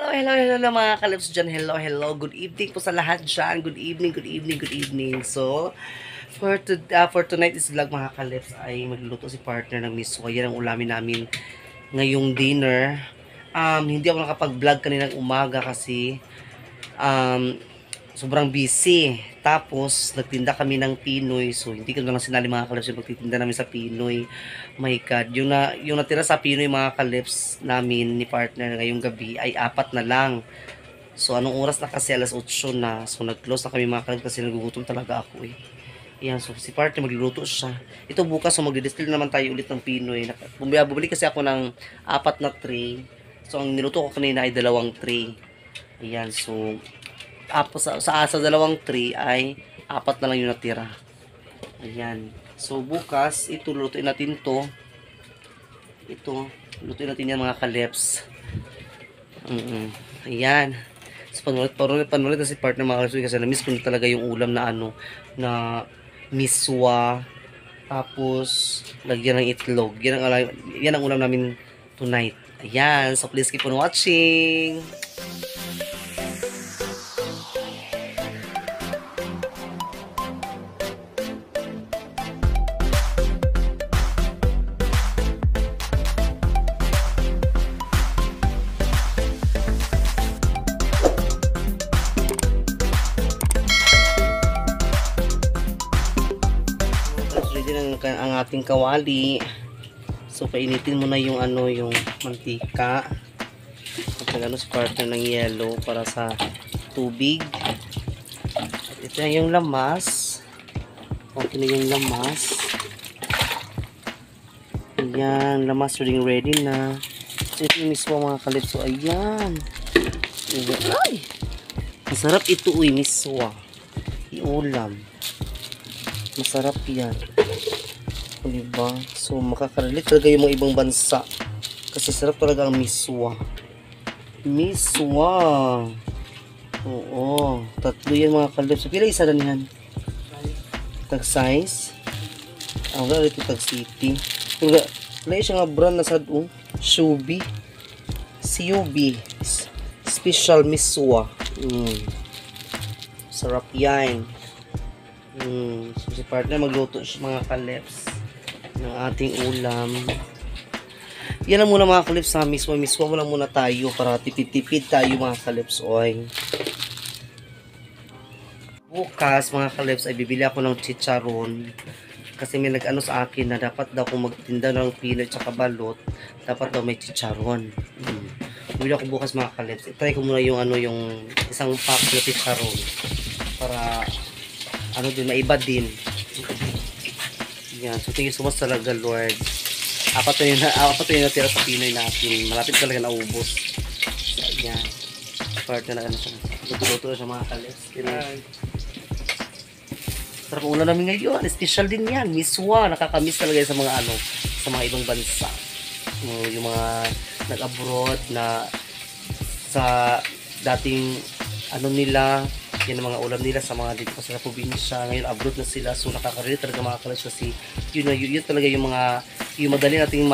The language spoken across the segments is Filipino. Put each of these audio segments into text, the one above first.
Hello mga kalabs dyan. Hello. Good evening po sa lahat dyan. Good evening. So, for tonight's vlog mga kalabs ay magluluto si partner ng Miss Wa. Yan ang ulamin namin ngayong dinner. Hindi ako nakapag-vlog kaninang umaga kasi sobrang busy. Tapos, nagtinda kami ng Pinoy. So, hindi ko na lang sinali mga kalabs yung pagtitinda namin sa Pinoy. My God. Yung natira sa Pinoy mga kalabs namin ni partner ngayong gabi ay 4 na lang. So, anong oras na kasi? Alas 8 na. So, nag-close na kami mga kalabs kasi nagugutom talaga ako eh. Ayan, so si partner magluluto siya. Ito bukas, so magdi-distill naman tayo ulit ng Pinoy. Bumili kasi ako ng 4 na tray. So, ang niluto ko kanina ay 2 tray. Ayan, so sa 2 tray ay 4 na lang yung natira. Ayan. So, bukas, ito, lutuin natin to. Ito, lutuin natin yan mga kaleps. Ayan. So, panulit na si partner mga kaleps kasi na-miss ko na talaga yung ulam na na miswa. Tapos, lagyan ng itlog. Yan ang ulam namin tonight. Ayan. So, please keep on watching. Ang ating kawali. So painitin mo na yung yung mantika. At si partner ng yellow para sa tubig. At ito na yung lamas. Okay na yung lamas. Ayan, lamas ready na. So ito yung miswa mga kalip. So ayan. Ay! Masarap ito miswa. Iulam. Masarap yan. Diba? So, makakarelate talaga yung mga ibang bansa. Kasi sarap talaga ang miswa. Miswa. Oo. 3 yan mga kalip. So, pila isa na niyan? Tag size. Wala ito tag city. Wala siya nga brand na sa Shubi. CUB. Special miswa. Sarap yan. So, si partner magluto siya mga kalips ng ating ulam. Yan lang muna mga kalips sa miswa mo lang muna tayo para tipid-tipid tayo mga kalips. Oy. Bukas mga kalips ay bibili ako ng chicharon kasi may nag-ano sa akin na dapat daw kung magtinda ng Pinoy tsaka balot dapat daw may chicharon. Bibili ako bukas mga kalips. I-try ko muna yung yung isang pack na chicharon para din maiba din. Yan, so thank you so much talaga Lord. Apat na yung natira sa Pinoy natin. Malapit talaga naubos. So, yan. Part na siya. Luto na siya mga kalips. Sarap ulam namin ngayon. Special din yan. Miswa. Nakakamiss talaga sa mga sa mga ibang bansa. Yung mga nag-abroad na sa dating nila, yan ang mga ulam nila sa mga dito sa probinsya. Ngayon abroad na sila, so nakaka-relate talaga mga kalas kasi yun talaga yung madali nating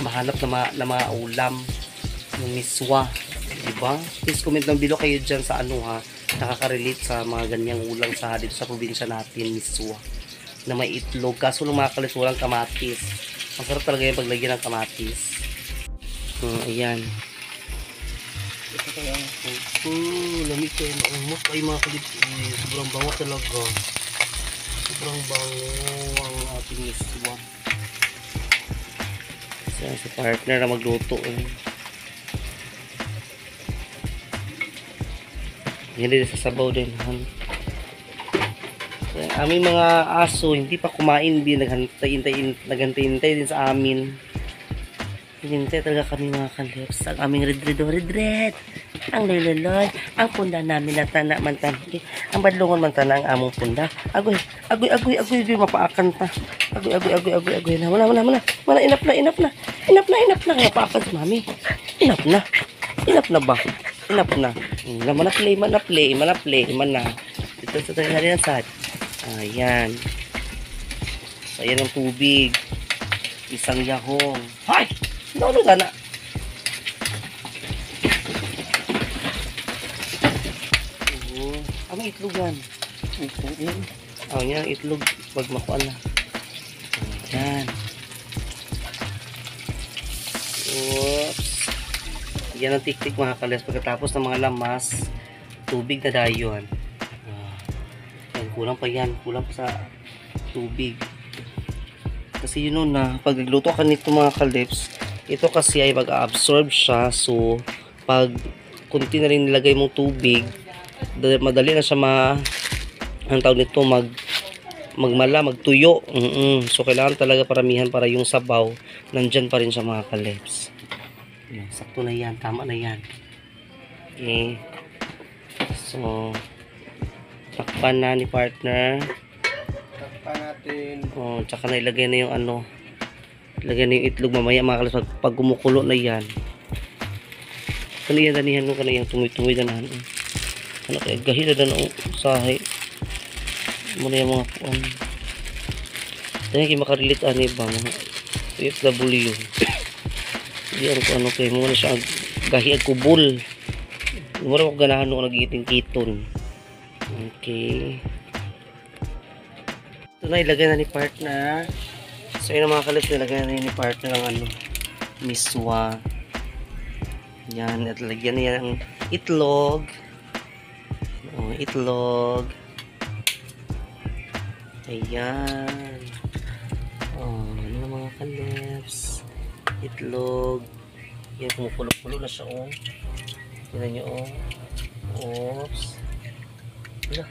mahanap na mga ulam ng miswa, diba? Please comment lang below kayo dyan sa nakaka-relate sa mga ganyang ulam sa dito sa probinsya natin, miswa na may itlog, kaso ng mga kalas walang kamatis. Masarap talaga yung paglagyan ng kamatis. Ayan. Lamig kayo maumot ay mga kalip. Sobrang bango talaga. Sobrang bango ang ating miswa. Si partner na magluto hindi sa sabaw din. Aming mga aso hindi pa kumain din, naghantay-hintay din sa amin. Hinintay talaga kami mga kalips. Ang aming red. Ang loloy. Ang punda namin na tana man tani. Ang badlungon man tana ang among punda. Agoy. Di mapaakan ta. Agoy. Wala. Inap na. Mapaakan si mami. Inap na ba? Inap na. Play. Ito sa tayo na rin ang sad. Ayan. So, ayan ang tubig. Isang yahong. Hay! Ano na? Kami itlogan. Oh, yan itlog. Wag makuha na. Yan. Oops. Yan ang tiktik mga kalis. Pagkatapos ng mga lamas, tubig na dayon. Yan, kulang pa yan. Kulang pa sa tubig. Kasi yun na, pag nagluto ka nito mga kalips, ito kasi ay mag-absorb siya. So, pag kunti na rin nilagay mong tubig, madali na siya ang tawag nito, magtuyo. So, kailangan talaga paramihan para yung sabaw, nandyan pa rin siya mga kalips. Yan, sakto na yan, tama na yan. Okay. So, takpan na ni partner. Natin. Oh, tsaka na ilagay na yung ilagay na yung itlog mamaya mga kalas pag kumukulo na yan. Danihan mo kaniyang tumoy-tumoy danahan. Ano kaya gahila na ng usahay. Muna yung mga puan. Dahil kayo makarelate ani ba mga FW. Diyan ko ano kayo muna siya gahi ag kubol. Mura ko ganahan nung nagiiting kiton. Okay. Ito na, ilagay na ni partner. So, yun ang mga kalis, ilagay na ni partner ang miswa. Yan, at lagyan niya ng itlog. Itlog. Ayan. Ano mga kalis. Itlog. Yan, kumukulo-kulo na siya, Tignan nyo, Oops. Wala,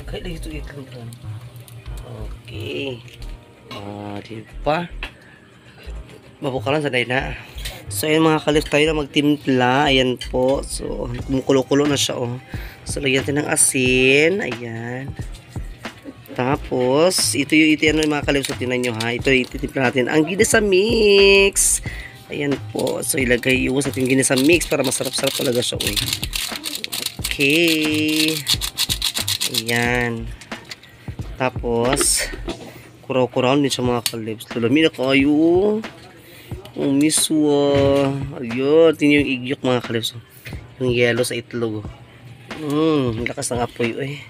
kahit na ito itlog, Okay. Diba? Mabukalan sa na. So, ayan mga kalif, tayo na magtimpla. Ayan po. So, kumukulo-kulo na siya, So, lagyan natin ng asin. Ayan. Tapos, ito yung mga kalif. So, tinan nyo ha. Ito yung ititimpla natin. Ang ginisa mix. Ayan po. So, ilagay yung sa ating ginisa mix para masarap-sarap talaga siya, Okay. Ayan. Tapos, kuraw-kuraw din siya mga kalibs. Lulami na kayo. Miswa. Ayun. Tingnan yung igyok mga kalibs. Yung yellow sa itlog. Lakas ng apoy.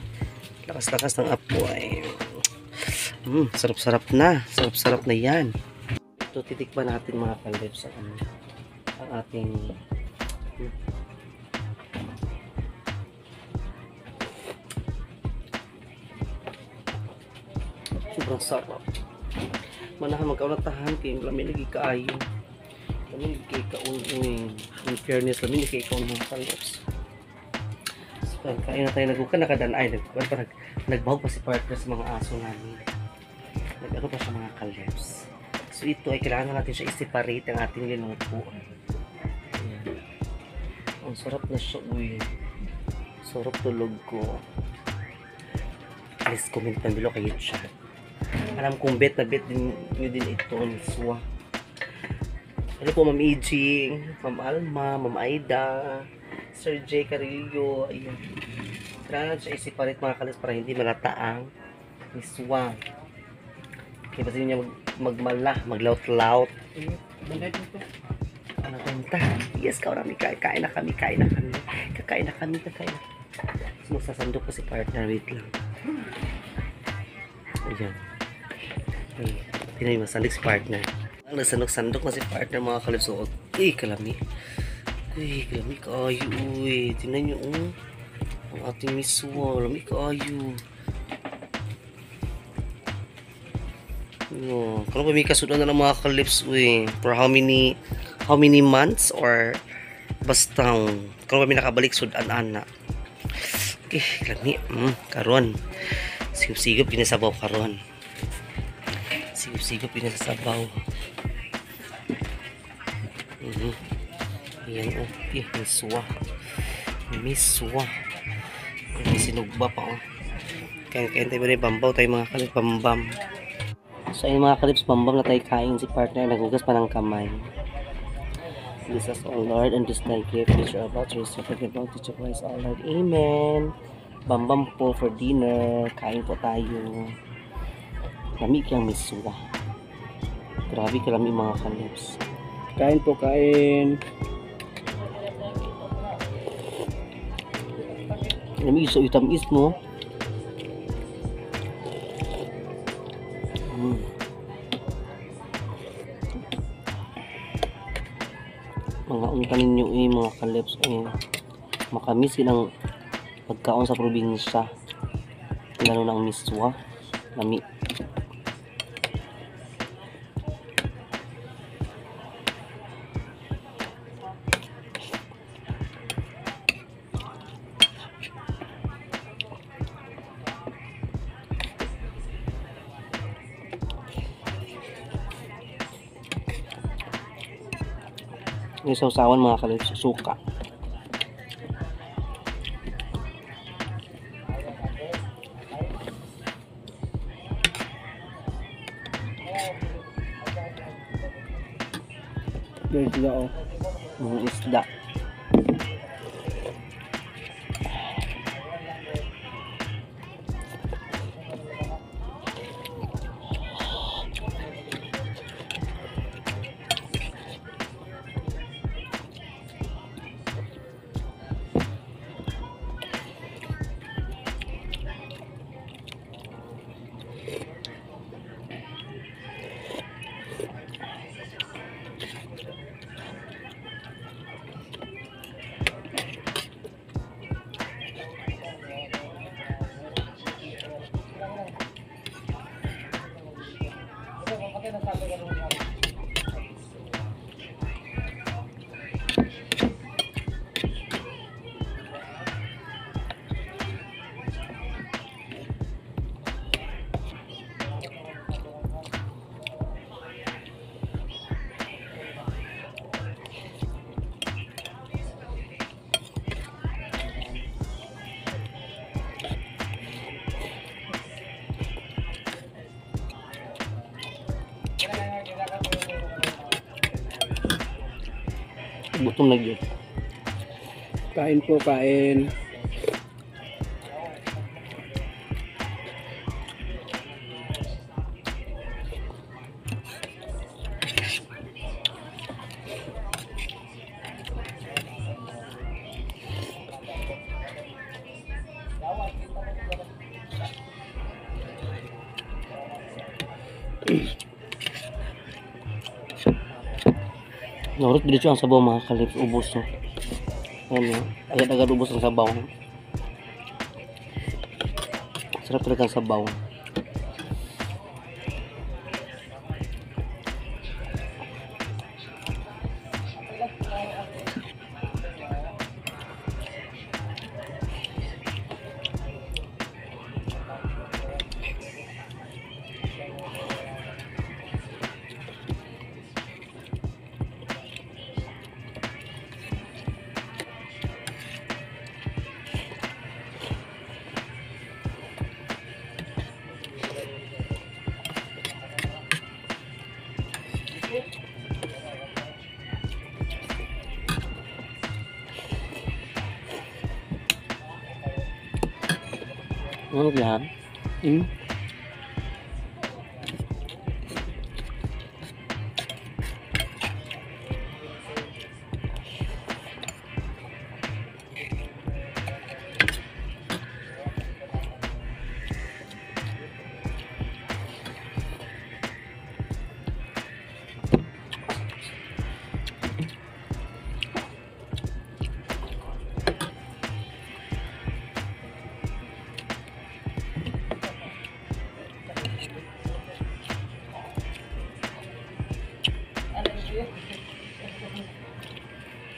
Lakas-lakas ng apoy. Sarap-sarap na. Sarap-sarap na yan. Ito titikman natin mga kalibs. Ang ating sobrang sarap. Manahan magkaunatahan kayo. Lamin lagi kaayo. Lamin lagi kaun. In fairness, lamin lagi kaun mga kalips. So, kain na tayo. Nagbuka nakadanay. Nagbawag pa si partner sa mga aso namin. Nag-ano pa siya mga kalips. So ito ay kailangan natin siya i-separate ang ating linuto. Ayan. Ang sarap na siya. Sarap tulog ko. Please comment down below kayo siya. Alam kong bet din nyo din ito, miswa. Ano po, Ma'am Ijing, Ma'am Alma, Ma'am Aida, Sir J. Carillo, ayun. Kailangan siya i-separate mga kalis para hindi malata ang miswa. Kaya basta niya maglaut-laut. Ano kanta? Yes, kaurami, kain na kami. Kakain na kami. Magsasandok pa si partner, wait lang. Ayan. Tinay masandik si partner. Ang nagsandok-sandok na si partner mga kalipso. Kalami. Kalami kaayo. Tingnan nyo ang ating miswa. Kalami kaayo. Kung pa may kasudan na ng mga kalips for how many months or basta kung pa may nakabalik sudan na. Kalami. Karon. Sigop-sigop pinasabaw karon. Sigop-sigop pinasabaw. Ayan miswa. May sinugba pa Kain tayo ba na bambaw tayo mga kalips bambam. So ayun mga kalips bambam na tayo kain si partner naghugas pa ng kamay. This is all Lord and just like gift which you are about to receive from the teacher Christ our Lord. Amen. Bambam po for dinner. Kain po tayo. Lami kang miswa. Grabe ka lami mga kalips. Kain po, kain. Lamig sa itamis no. Mga unta ninyo mga kalips makamis silang pagkaon sa probinsya, lalo ng miswa lami. Yung sausawan mga kalips, suka. Yung isda oh. Mga isda. Gutom na yun. Kain po, kain. Narot dito ang sabaw mga kalips, ubos no. Ayan, agad-agad ubos ang sabaw. Sarap talaga ang sabaw. Ano yan?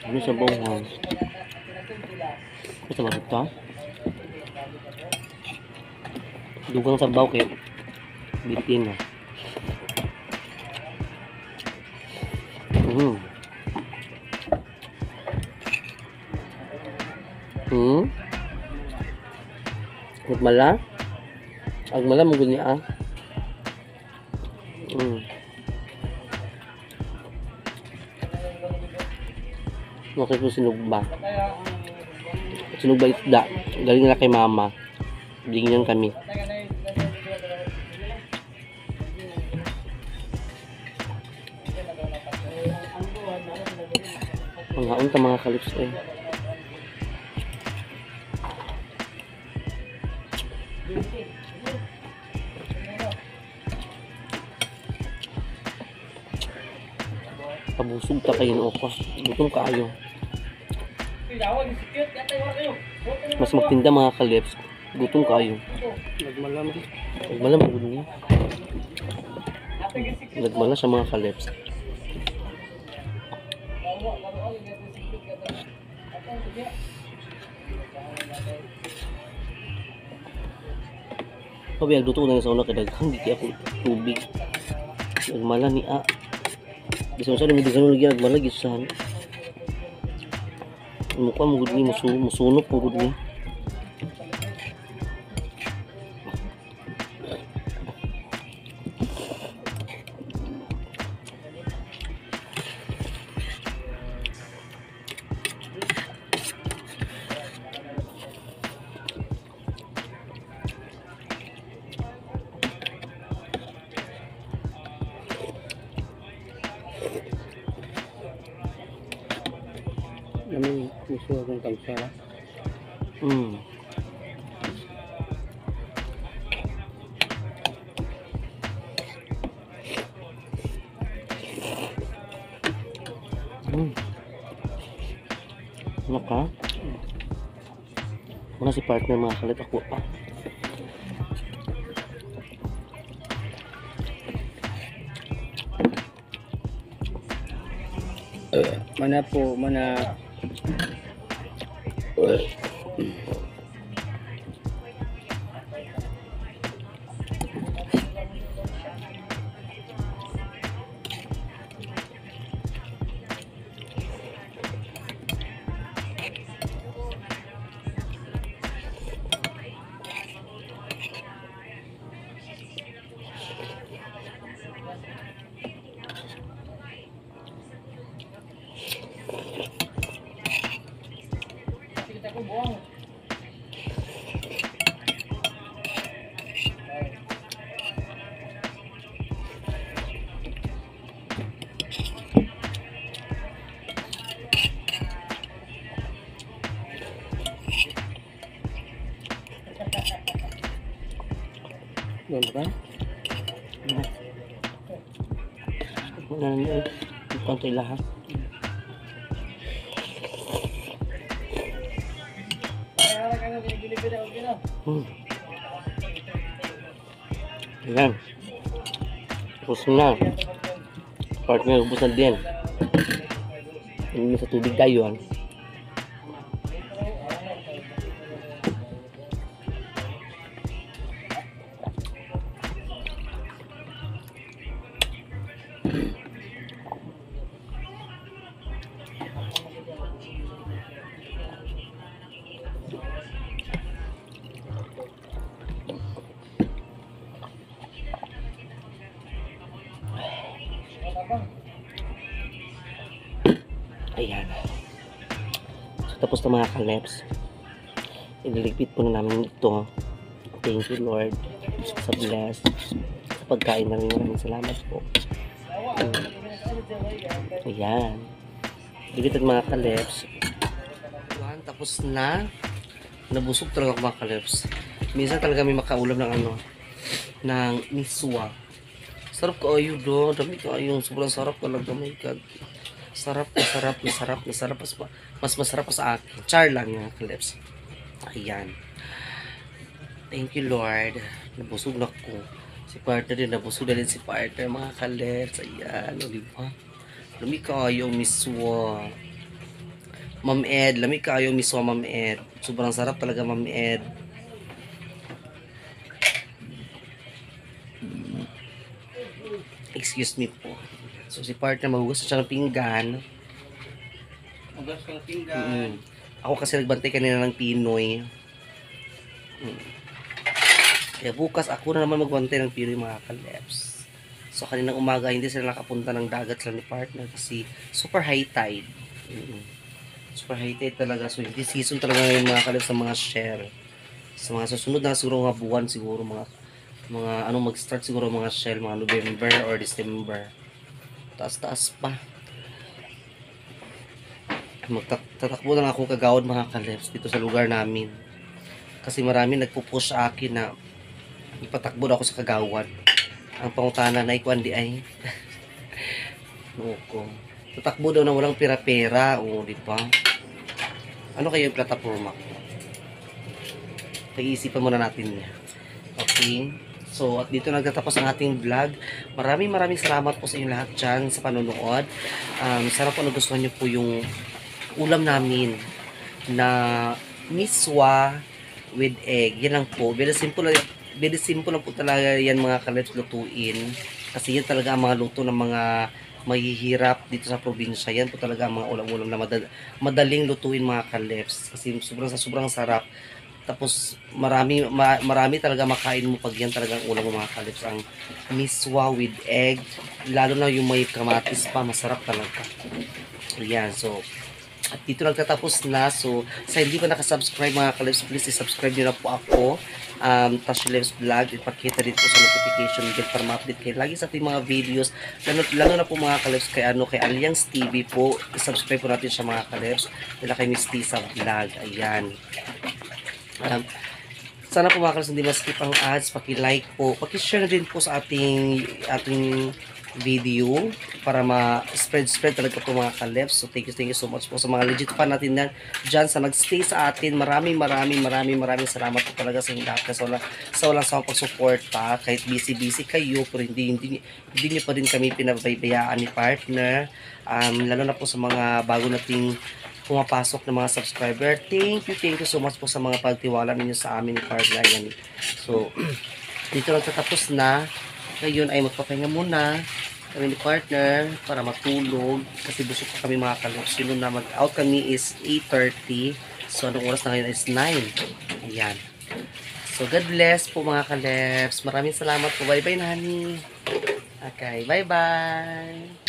Ano sa bawang? Ano sa bawang ito? Dugang sa bawang kayo. Bitin na. Agmala? Agmala mo guni ah. Okay po sinugba. Sinugba isda. Galing na kay mama. Bigyan kami. Mga unta mga kalips Pabusog ta kayo no ko. Gutom kaayo. Mas magtinda mga kalips. Gutom kaayo. Nagmalaman. Nagmala mo gutom niya. Nagmala sa mga kalips. Pabiyag luto na sa una kadaghang di ako tubig. Nagmala ni a. Bisa sa dumi ganun lagi nagmala gisahan. Mukha mo gud ni musunok mo gud ni. Namin gusto akong kamsara. Hmm. Ano ka? Muna si partner mga kalit ako pa. Mana po, mana. Ganun ka? Ano? Ipang kay lahat. Ayan. Tapos na. Partner, ubos na din. Hindi sa tubig tayo. Ayan. So, tapos na mga kaleps. Ililigpit po na namin ito. Thank you, Lord. Sa bless. Sa pagkain namin. Maraming salamat po. Ayan. Ligpit mga kaleps. Ayan, tapos na. Nabusog talaga ako mga kaleps. Minsan talaga may makaulam ng ano. Ng miswa. Sarap ko ayo do. Dami ko ayong sobrang sarap talaga. My God. Sarap, masarap, masarap, masarap. Mas masarap pa sa akin. Char lang yung kalips. Ayan. Thank you, Lord. Nabusog na ko. Si partner din. Nabusog na din si partner. Mga kalips. Ayan. O, diba? Lami kayo, miswa. Ma'am Ed. Lami kayo, miswa, Ma'am Ed. Sobrang sarap talaga, Ma'am Ed. Excuse me po. So, si partner magugas siya ng pinggan. Ugas ng pinggan. Ako kasi nagbantay kanina ng Pinoy. Kaya bukas ako na naman magbantay ng Pinoy mga kaleps. So, kaninang umaga hindi sila nakapunta ng dagat sila ni partner kasi super high tide. Super high tide talaga. So, hindi season talaga ngayon mga kaleps sa mga share. Sa mga susunod na siguro mga buwan siguro mga anong mag-start siguro mga shell mga November or December. Taas-taas pa. Magtatakbo lang ako kagawad mga kaleps dito sa lugar namin. Kasi marami nagpo-push sa akin na ipatakbo daw ako sa Kagawad. Ang pangutana na ikuan di ay. Loko. Tatakbo daw na walang pera-pera. O, di ba? Ano kayo yung plataforma ko? Pag-iisipan muna natin niya. Okay? So, at dito nagtatapos ang ating vlog. Maraming salamat po sa inyo lahat dyan sa panonood. Sana po nagustuhan niyo po yung ulam namin na miswa with egg. Yan lang po. Very simple lang po talaga yan mga kalibs lutuin. Kasi yan talaga ang mga luto ng mga mahihirap dito sa probinsya. Yan po talaga ang mga ulam-ulam na madaling lutuin mga kalibs. Kasi sobrang sarap. Tapos marami talaga makain mo pag yan talagang ulam mo mga kalibs. Ang miswa with egg. Lalo na yung may kamatis pa. Masarap talaga. Yan. So, at dito nagtatapos na. So, sa hindi pa nakasubscribe mga kalibs, please i-subscribe nyo na po ako. Tash Lives Vlog. Ipakita dito sa notification bell para ma-update kayo lagi sa ating mga videos. Lalo na po mga kalibs kay Alliance TV po. I-subscribe po natin siya mga kalibs. Nila kay Miss Tisa Vlog. Ayan. Sana po mga kalibs hindi ma-skip ang ads. Paki-like po. Paki-share na din po sa ating video para ma-spread talaga po mga kalibs. So thank you so much po sa mga legit fan natin dyan sa nag-stay sa atin. Maraming salamat po talaga sa lahat sa walang sawang pag-suporta. Kahit busy kayo pero hindi nyo pa rin kami pinabaybayaan ni partner. Lalo na po sa mga bago nating pumapasok ng mga subscriber. Thank you so much po sa mga pagtiwala ninyo sa amin ni partner. Yan. So dito lang tatapos na. Ngayon ay magpapahinga muna kami ni partner para matulog kasi busog pa kami mga kalibs. Yun na mag-out kami is 8:30. So anong oras na ngayon is 9. Ayan. So God bless po mga kalibs. Maraming salamat po. Bye bye na honey. Okay, bye bye.